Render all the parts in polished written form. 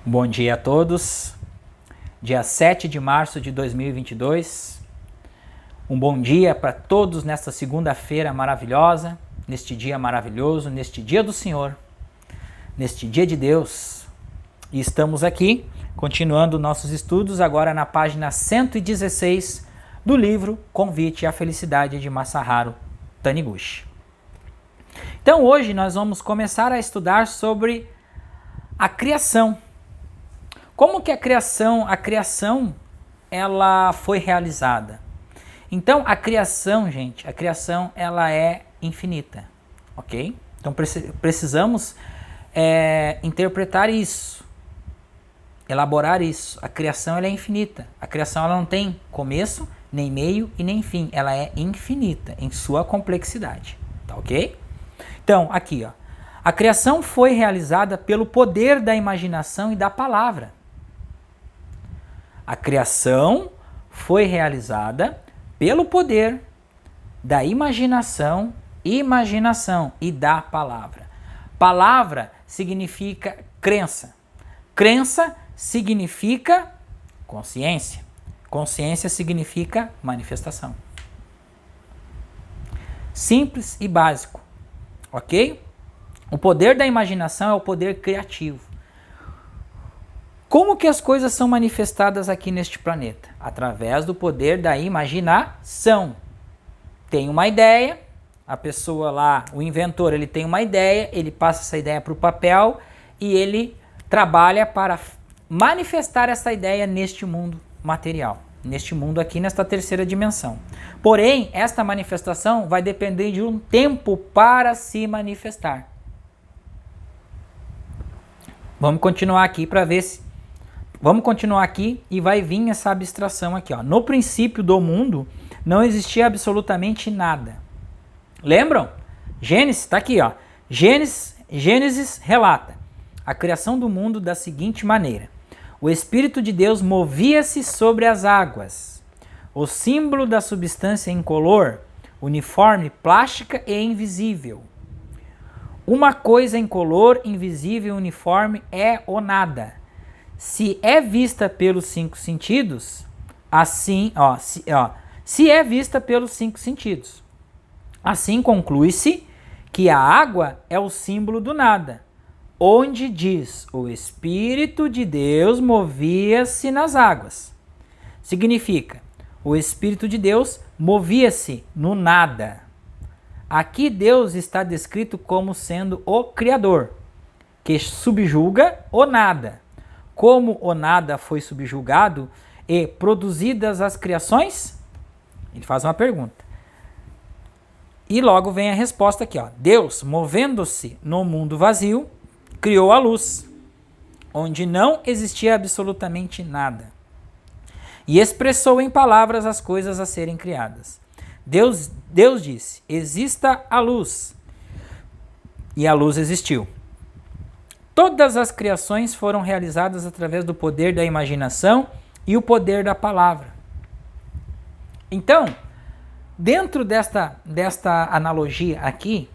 Bom dia a todos. Dia 7 de março de 2022. Um bom dia para todos nesta segunda-feira maravilhosa, neste dia maravilhoso, neste dia do Senhor, neste dia de Deus. E estamos aqui, continuando nossos estudos, agora na página 116 do livro Convite à Felicidade de Masaharu Taniguchi. Então hoje nós vamos começar a estudar sobre a criação. Como que a criação ela foi realizada? Então a criação, gente, ela é infinita, ok? Então precisamos interpretar isso, elaborar isso. A criação ela é infinita. A criação ela não tem começo, nem meio e nem fim. Ela é infinita em sua complexidade, tá ok? Então aqui, ó, a criação foi realizada pelo poder da imaginação e da palavra. A criação foi realizada pelo poder da imaginação e da palavra. Palavra significa crença. Crença significa consciência. Consciência significa manifestação. Simples e básico, ok? O poder da imaginação é o poder criativo. Como que as coisas são manifestadas aqui neste planeta? Através do poder da imaginação. Tem uma ideia, a pessoa lá, o inventor, ele tem uma ideia, ele passa essa ideia para o papel e ele trabalha para manifestar essa ideia neste mundo material, neste mundo aqui, nesta terceira dimensão. Porém, esta manifestação vai depender de um tempo para se manifestar. Vamos continuar aqui para ver se... Vamos continuar aqui e vai vir essa abstração aqui, ó. No princípio do mundo não existia absolutamente nada. Lembram? Gênesis, está aqui, ó. Gênesis relata a criação do mundo da seguinte maneira: o Espírito de Deus movia-se sobre as águas. O símbolo da substância incolor, uniforme, plástica e invisível. Uma coisa incolor, invisível e uniforme é o nada. Se é vista pelos cinco sentidos, assim, se é vista pelos cinco sentidos, assim conclui-se que a água é o símbolo do nada, onde diz o Espírito de Deus movia-se nas águas. Significa, o Espírito de Deus movia-se no nada. Aqui Deus está descrito como sendo o Criador, que subjuga o nada. Como o nada foi subjugado e produzidas as criações? Ele faz uma pergunta. E logo vem a resposta aqui, ó. Deus, movendo-se no mundo vazio, criou a luz, onde não existia absolutamente nada. E expressou em palavras as coisas a serem criadas. Deus disse, exista a luz. E a luz existiu. Todas as criações foram realizadas através do poder da imaginação e o poder da palavra. Então, dentro desta analogia aqui,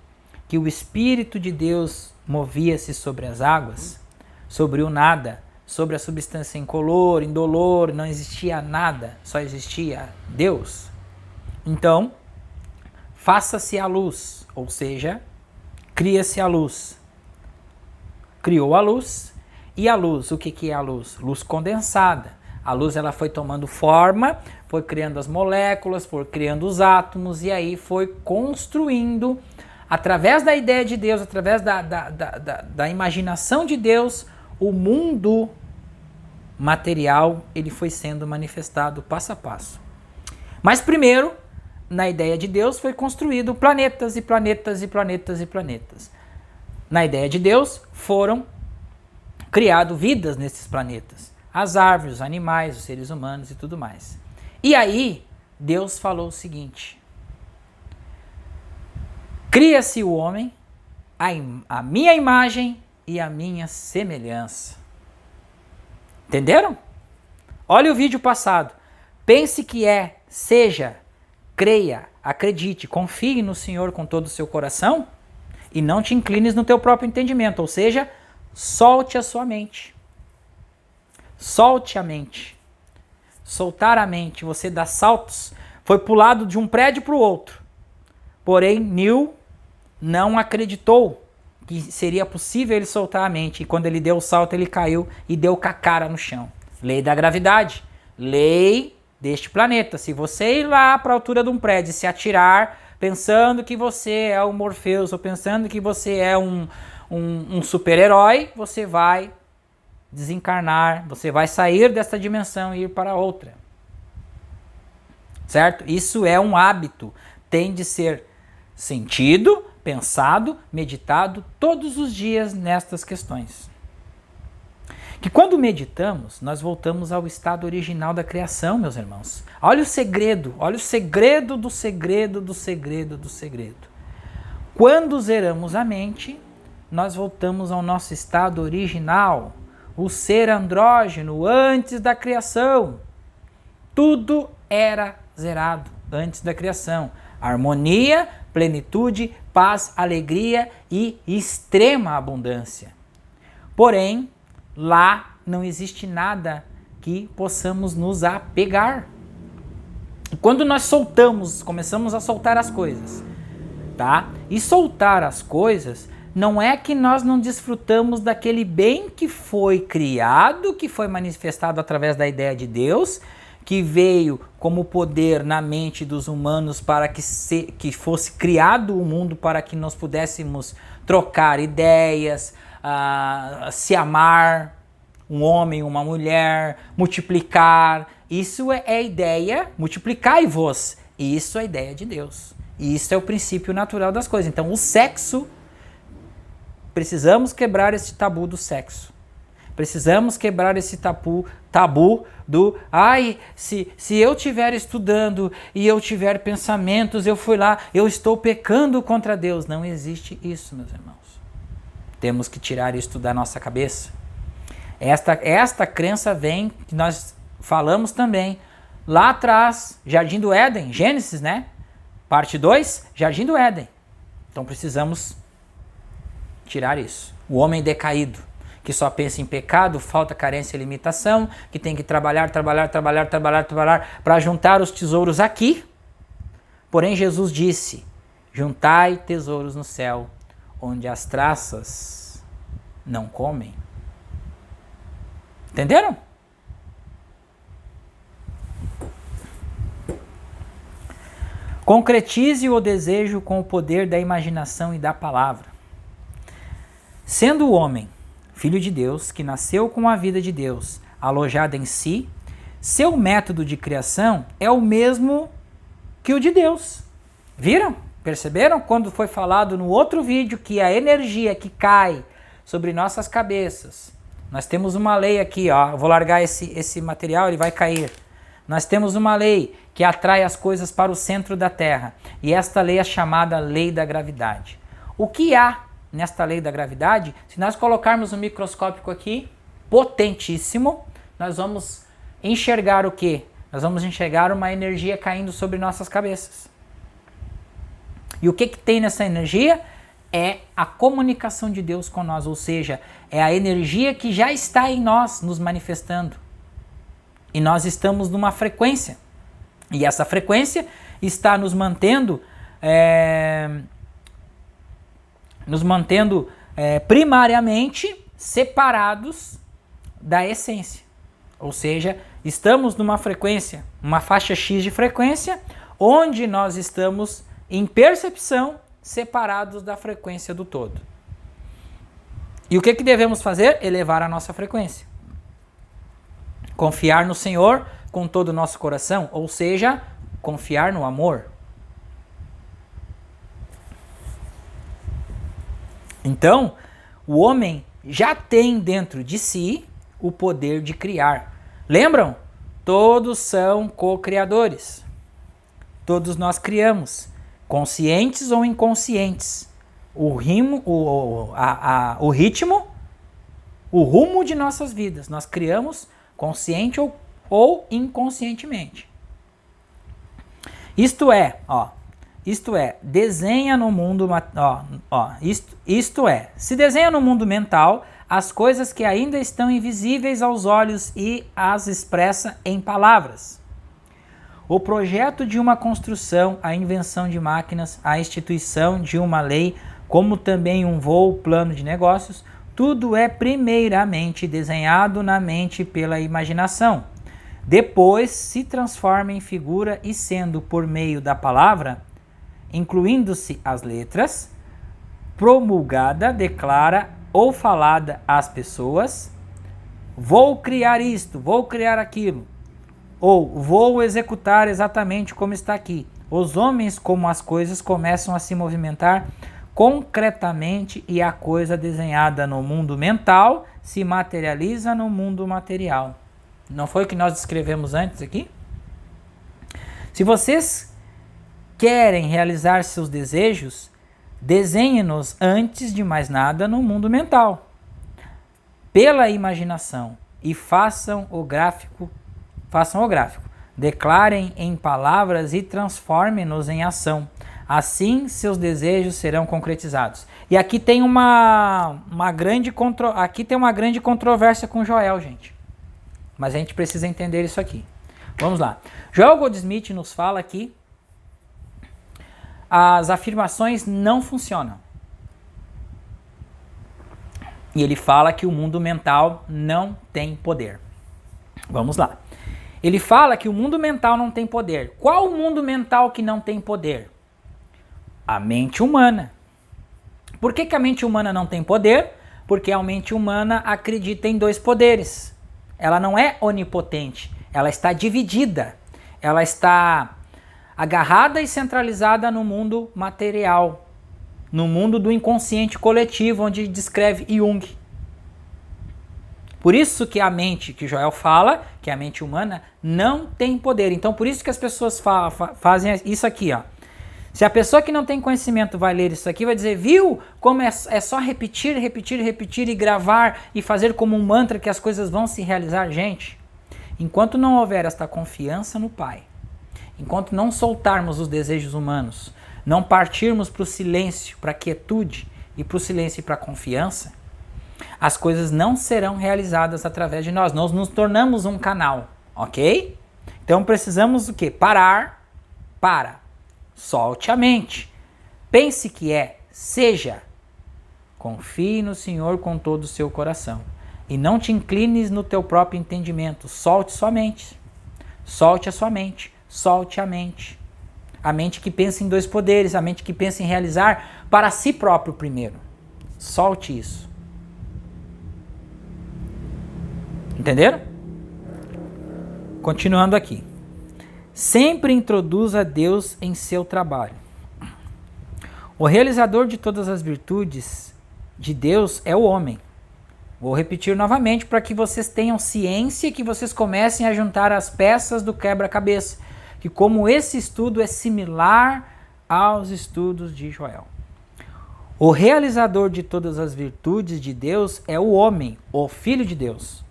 que o Espírito de Deus movia-se sobre as águas, sobre o nada, sobre a substância incolor, indolor, não existia nada, só existia Deus. Então, faça-se a luz, ou seja, cria-se a luz. Criou a luz, e a luz, o que é a luz? Luz condensada. A luz ela foi tomando forma, foi criando as moléculas, foi criando os átomos, e aí foi construindo, através da ideia de Deus, através da imaginação de Deus, o mundo material ele foi sendo manifestado passo a passo. Mas primeiro, na ideia de Deus, foi construído planetas e planetas e planetas e planetas. Na ideia de Deus, foram criadas vidas nesses planetas. As árvores, os animais, os seres humanos e tudo mais. E aí, Deus falou o seguinte: cria-se o homem a minha imagem e a minha semelhança. Entenderam? Olha o vídeo passado. Pense que seja, creia, acredite, confie no Senhor com todo o seu coração. E não te inclines no teu próprio entendimento, ou seja, solte a sua mente. Solte a mente. Soltar a mente, você dá saltos, foi pulado de um prédio para o outro. Porém, Neil não acreditou que seria possível ele soltar a mente. E quando ele deu o salto, ele caiu e deu com a cara no chão. Lei da gravidade. Lei deste planeta. Se você ir lá para a altura de um prédio e se atirar, pensando que você é o Morpheus ou pensando que você é um super-herói, você vai desencarnar, você vai sair desta dimensão e ir para outra. Certo? Isso é um hábito. Tem de ser sentido, pensado, meditado todos os dias nestas questões. Que quando meditamos, nós voltamos ao estado original da criação, meus irmãos. Olha o segredo do segredo do segredo do segredo. Quando zeramos a mente, nós voltamos ao nosso estado original, o ser andrógeno antes da criação. Tudo era zerado antes da criação. Harmonia, plenitude, paz, alegria e extrema abundância. Porém, lá não existe nada que possamos nos apegar. E quando nós começamos a soltar as coisas, tá? E soltar as coisas não é que nós não desfrutamos daquele bem que foi criado, que foi manifestado através da ideia de Deus, que veio como poder na mente dos humanos para que fosse criado o mundo para que nós pudéssemos trocar ideias, se amar, um homem, uma mulher, multiplicar. Isso é a ideia, multiplicai-vos. Isso é a ideia de Deus. Isso é o princípio natural das coisas. Então, o sexo, precisamos quebrar esse tabu do sexo. Precisamos quebrar esse tabu do, se eu estiver estudando e eu tiver pensamentos, eu fui lá, eu estou pecando contra Deus. Não existe isso, meus irmãos. Temos que tirar isso da nossa cabeça. Esta crença vem, que nós falamos também, lá atrás, Jardim do Éden, Gênesis, né? Parte 2, Jardim do Éden. Então precisamos tirar isso. O homem decaído, que só pensa em pecado, falta, carência e limitação, que tem que trabalhar para juntar os tesouros aqui. Porém, Jesus disse, juntai tesouros no céu, onde as traças não comem. Entenderam? Concretize o desejo com o poder da imaginação e da palavra. Sendo o homem filho de Deus, que nasceu com a vida de Deus alojada em si, seu método de criação é o mesmo que o de Deus. Viram? Perceberam? Quando foi falado no outro vídeo que a energia que cai sobre nossas cabeças, nós temos uma lei aqui, ó, eu vou largar esse material, ele vai cair. Nós temos uma lei que atrai as coisas para o centro da Terra, e esta lei é chamada lei da gravidade. O que há nesta lei da gravidade? Se nós colocarmos um microscópio aqui, potentíssimo, nós vamos enxergar o quê? Nós vamos enxergar uma energia caindo sobre nossas cabeças. E o que tem nessa energia? É a comunicação de Deus com nós, ou seja, é a energia que já está em nós nos manifestando. E nós estamos numa frequência. E essa frequência está nos mantendo primariamente separados da essência. Ou seja, estamos numa frequência, uma faixa X de frequência, onde nós estamos em percepção separados da frequência do todo. E o que devemos fazer? Elevar a nossa frequência. Confiar no Senhor com todo o nosso coração, ou seja, confiar no amor. Então, o homem já tem dentro de si o poder de criar. Lembram? Todos são co-criadores. Todos nós criamos, conscientes ou inconscientes. O ritmo, o rumo de nossas vidas. Nós criamos consciente ou inconscientemente. Isto é, desenha no mundo, se desenha no mundo mental as coisas que ainda estão invisíveis aos olhos e as expressa em palavras. O projeto de uma construção, a invenção de máquinas, a instituição de uma lei, como também um voo, plano de negócios, tudo é primeiramente desenhado na mente pela imaginação. Depois se transforma em figura e sendo por meio da palavra, incluindo-se as letras, promulgada, declara ou falada às pessoas, vou criar isto, vou criar aquilo, ou vou executar exatamente como está aqui. Os homens, como as coisas, começam a se movimentar concretamente e a coisa desenhada no mundo mental se materializa no mundo material. Não foi o que nós descrevemos antes aqui? Se vocês querem realizar seus desejos, desenhem-nos antes de mais nada no mundo mental, pela imaginação, e façam o gráfico. Declarem em palavras e transformem-nos em ação. Assim, seus desejos serão concretizados. E aqui tem uma grande controvérsia com Joel, gente. Mas a gente precisa entender isso aqui. Vamos lá. Joel Goldsmith nos fala que as afirmações não funcionam. E ele fala que o mundo mental não tem poder. Vamos lá. Ele fala que o mundo mental não tem poder. Qual o mundo mental que não tem poder? A mente humana. Por que a mente humana não tem poder? Porque a mente humana acredita em dois poderes. Ela não é onipotente, ela está dividida. Ela está agarrada e centralizada no mundo material, no mundo do inconsciente coletivo, onde descreve Jung. Por isso que a mente, que Joel fala, que a mente humana não tem poder. Então, por isso que as pessoas fazem isso aqui, ó. Se a pessoa que não tem conhecimento vai ler isso aqui, vai dizer, viu como é só repetir e gravar e fazer como um mantra que as coisas vão se realizar? Gente, enquanto não houver esta confiança no Pai, enquanto não soltarmos os desejos humanos, não partirmos para o silêncio, para a quietude e para o silêncio e para a confiança, as coisas não serão realizadas através de nós. Nós nos tornamos um canal, ok? Então precisamos o quê? Parar, solte a mente, pense que seja, confie no Senhor com todo o seu coração e não te inclines no teu próprio entendimento, solte sua mente, solte a sua mente, solte a mente que pensa em dois poderes, a mente que pensa em realizar para si próprio primeiro, solte isso. Entenderam? Continuando aqui. Sempre introduza Deus em seu trabalho. O realizador de todas as virtudes de Deus é o homem. Vou repetir novamente para que vocês tenham ciência e que vocês comecem a juntar as peças do quebra-cabeça. Que como esse estudo é similar aos estudos de Joel. O realizador de todas as virtudes de Deus é o homem, o Filho de Deus.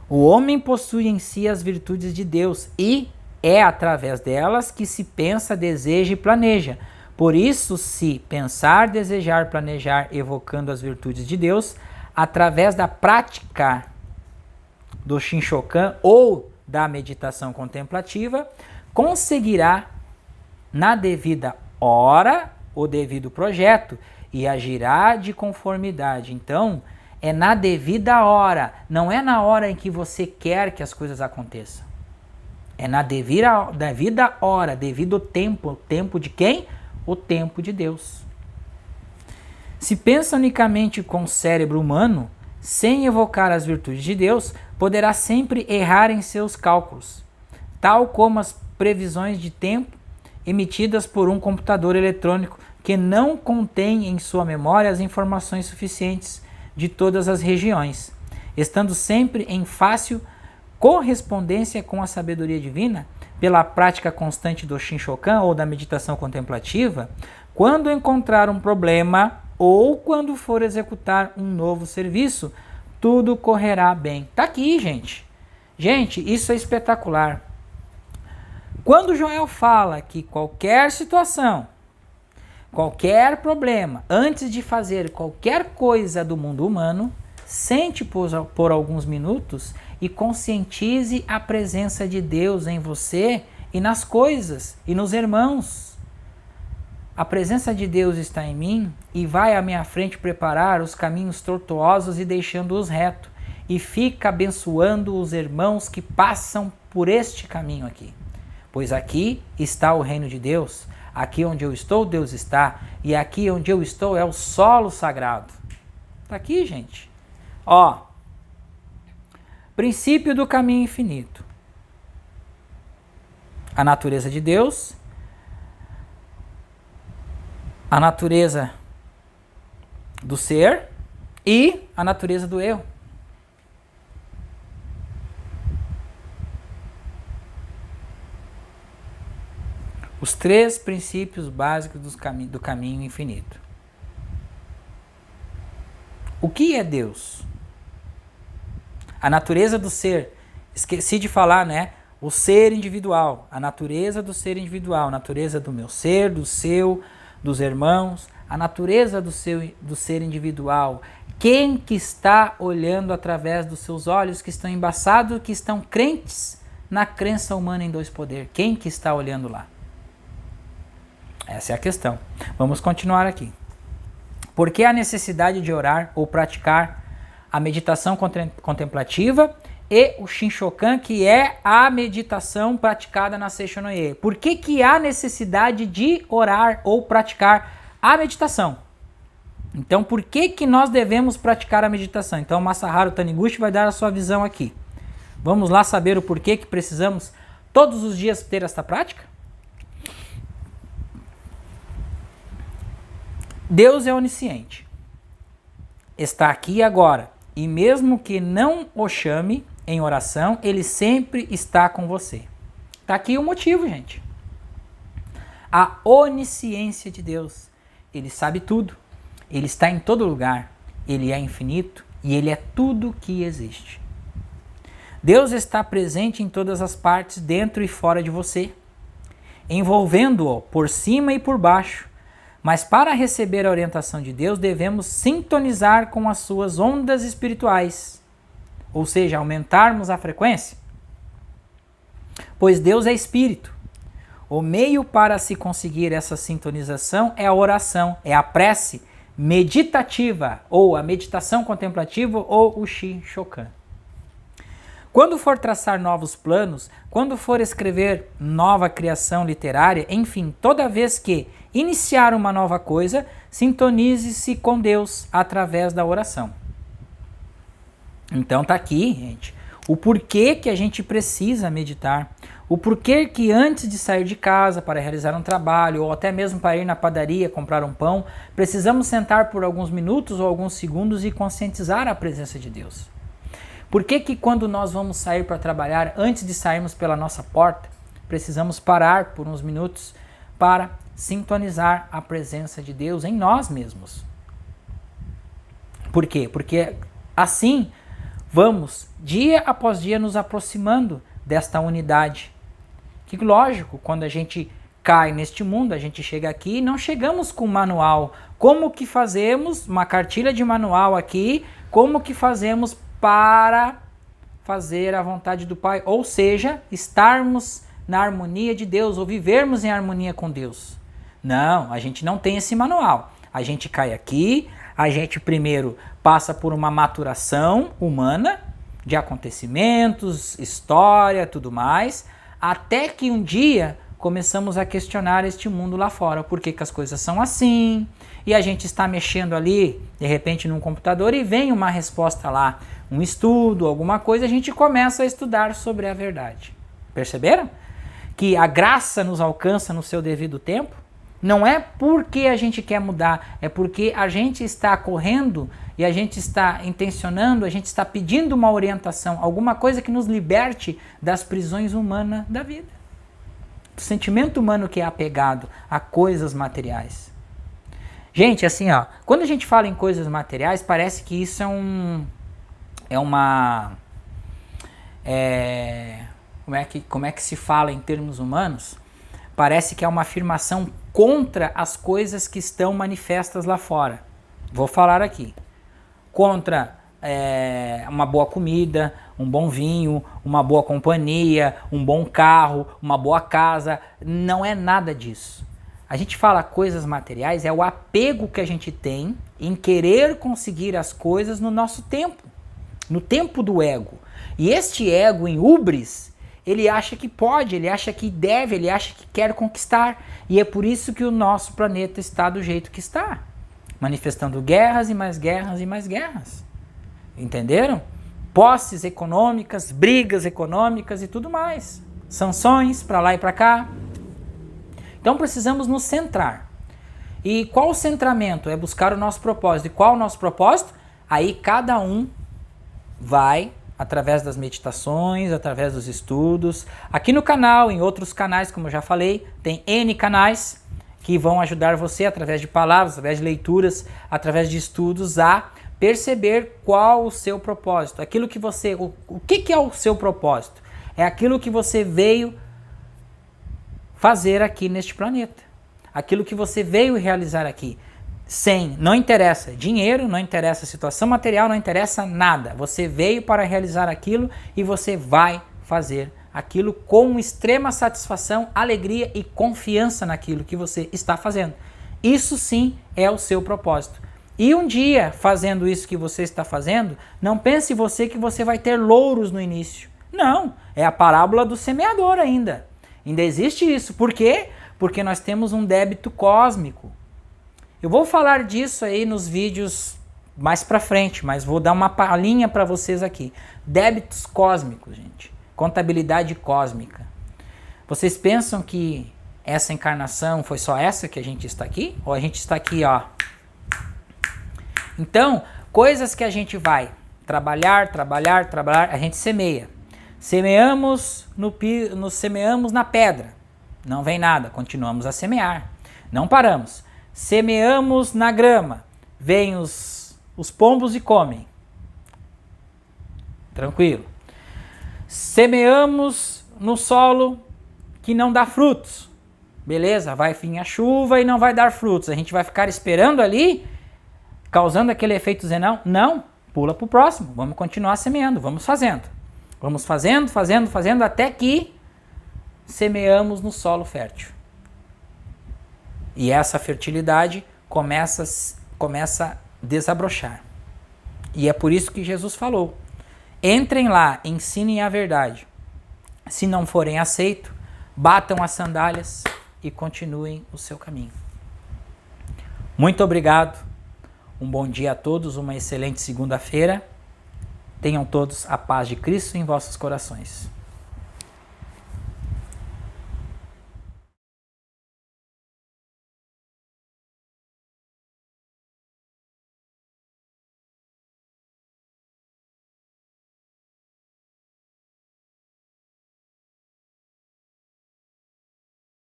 O homem possui em si as virtudes de Deus e é através delas que se pensa, deseja e planeja. Por isso, se pensar, desejar, planejar, evocando as virtudes de Deus, através da prática do Shinshokan ou da meditação contemplativa, conseguirá, na devida hora, o devido projeto e agirá de conformidade. Então, é na devida hora, não é na hora em que você quer que as coisas aconteçam. É na devida hora, devido tempo. O tempo de quem? O tempo de Deus. Se pensa unicamente com o cérebro humano, sem evocar as virtudes de Deus, poderá sempre errar em seus cálculos, tal como as previsões de tempo emitidas por um computador eletrônico que não contém em sua memória as informações suficientes de todas as regiões, estando sempre em fácil correspondência com a sabedoria divina, pela prática constante do Shinshokan ou da meditação contemplativa, quando encontrar um problema ou quando for executar um novo serviço, tudo correrá bem. Tá aqui, gente. Gente, isso é espetacular. Quando Joel fala que qualquer situação, qualquer problema, antes de fazer qualquer coisa do mundo humano, sente por alguns minutos e conscientize a presença de Deus em você e nas coisas e nos irmãos. A presença de Deus está em mim e vai à minha frente preparar os caminhos tortuosos e deixando-os retos, e fica abençoando os irmãos que passam por este caminho aqui. Pois aqui está o reino de Deus, aqui onde eu estou, Deus está, e aqui onde eu estou é o solo sagrado. Está aqui, gente. Ó, princípio do caminho infinito. A natureza de Deus, a natureza do ser e a natureza do eu. Os três princípios básicos do caminho infinito. O que é Deus? A natureza do ser. Esqueci de falar, né? O ser individual. A natureza do ser individual. A natureza do meu ser, do seu, dos irmãos. A natureza do ser individual. Quem que está olhando através dos seus olhos, que estão embaçados, que estão crentes na crença humana em dois poderes? Quem que está olhando lá? Essa é a questão. Vamos continuar aqui. Por que a necessidade de orar ou praticar a meditação contemplativa e o Shinshokan, que é a meditação praticada na Seishonoye? Por que há necessidade de orar ou praticar a meditação? Então, por que nós devemos praticar a meditação? Então, o Masaharu Taniguchi vai dar a sua visão aqui. Vamos lá saber o porquê que precisamos todos os dias ter esta prática? Deus é onisciente, está aqui e agora, e mesmo que não o chame em oração, ele sempre está com você. Está aqui o motivo, gente. A onisciência de Deus. Ele sabe tudo, ele está em todo lugar, ele é infinito e ele é tudo que existe. Deus está presente em todas as partes, dentro e fora de você, envolvendo-o por cima e por baixo. Mas para receber a orientação de Deus, devemos sintonizar com as suas ondas espirituais, ou seja, aumentarmos a frequência. Pois Deus é espírito. O meio para se conseguir essa sintonização é a oração, é a prece meditativa, ou a meditação contemplativa, ou o Shinshokan. Quando for traçar novos planos, quando for escrever nova criação literária, enfim, toda vez que iniciar uma nova coisa, sintonize-se com Deus através da oração. Então tá aqui, gente, o porquê que a gente precisa meditar, o porquê que antes de sair de casa para realizar um trabalho ou até mesmo para ir na padaria comprar um pão, precisamos sentar por alguns minutos ou alguns segundos e conscientizar a presença de Deus. Por que quando nós vamos sair para trabalhar, antes de sairmos pela nossa porta, precisamos parar por uns minutos para sintonizar a presença de Deus em nós mesmos? Por quê? Porque assim vamos, dia após dia, nos aproximando desta unidade. Que lógico, quando a gente cai neste mundo, a gente chega aqui e não chegamos com manual. Como que fazemos uma cartilha de manual aqui? Como que fazemos para fazer a vontade do Pai, ou seja, estarmos na harmonia de Deus, ou vivermos em harmonia com Deus? Não, a gente não tem esse manual. A gente cai aqui, a gente primeiro passa por uma maturação humana, de acontecimentos, história, tudo mais, até que um dia começamos a questionar este mundo lá fora. Por que as coisas são assim? E a gente está mexendo ali, de repente, num computador e vem uma resposta lá, um estudo, alguma coisa, a gente começa a estudar sobre a verdade. Perceberam? Que a graça nos alcança no seu devido tempo. Não é porque a gente quer mudar, é porque a gente está correndo e a gente está intencionando, a gente está pedindo uma orientação, alguma coisa que nos liberte das prisões humanas da vida. O sentimento humano que é apegado a coisas materiais. Gente, assim, ó, quando a gente fala em coisas materiais, parece que isso como é que se fala em termos humanos? Parece que é uma afirmação contra as coisas que estão manifestas lá fora. Vou falar aqui. Contra uma boa comida, um bom vinho, uma boa companhia, um bom carro, uma boa casa. Não é nada disso. A gente fala coisas materiais, é o apego que a gente tem em querer conseguir as coisas no nosso tempo, no tempo do ego. E este ego em ubris, ele acha que pode, ele acha que deve, ele acha que quer conquistar. E é por isso que o nosso planeta está do jeito que está, manifestando guerras e mais guerras e mais guerras. Entenderam? Posses econômicas, brigas econômicas e tudo mais. Sanções para lá e para cá. Então precisamos nos centrar. E qual o centramento? É buscar o nosso propósito. E qual o nosso propósito? Aí cada um vai, através das meditações, através dos estudos. Aqui no canal, em outros canais, como eu já falei, tem N canais que vão ajudar você através de palavras, através de leituras, através de estudos a perceber qual o seu propósito. Aquilo que você... O que é o seu propósito? É aquilo que você veio fazer aqui neste planeta. Aquilo que você veio realizar aqui. Não interessa dinheiro, não interessa situação material, não interessa nada. Você veio para realizar aquilo e você vai fazer aquilo com extrema satisfação, alegria e confiança naquilo que você está fazendo. Isso sim é o seu propósito. E um dia, fazendo isso que você está fazendo, não pense você que você vai ter louros no início. Não, é a parábola do semeador ainda. Ainda existe isso. Por quê? Porque nós temos um débito cósmico. Eu vou falar disso aí nos vídeos mais pra frente, mas vou dar uma palhinha para vocês aqui. Débitos cósmicos, gente. Contabilidade cósmica. Vocês pensam que essa encarnação foi só essa que a gente está aqui? Ou a gente está aqui, ó? Então, coisas que a gente vai trabalhar, a gente semeia. Semeamos semeamos na pedra. Não vem nada, continuamos a semear. Não paramos. Semeamos na grama. Vêm os pombos e comem. Tranquilo. Semeamos no solo que não dá frutos. Beleza, vai vir a chuva e não vai dar frutos. A gente vai ficar esperando ali, causando aquele efeito zenão? Não, pula para o próximo. Vamos continuar semeando, vamos fazendo. Vamos fazendo, até que semeamos no solo fértil. E essa fertilidade começa a desabrochar. E é por isso que Jesus falou: entrem lá, ensinem a verdade. Se não forem aceitos, batam as sandálias e continuem o seu caminho. Muito obrigado. Um bom dia a todos, uma excelente segunda-feira. Tenham todos a paz de Cristo em vossos corações.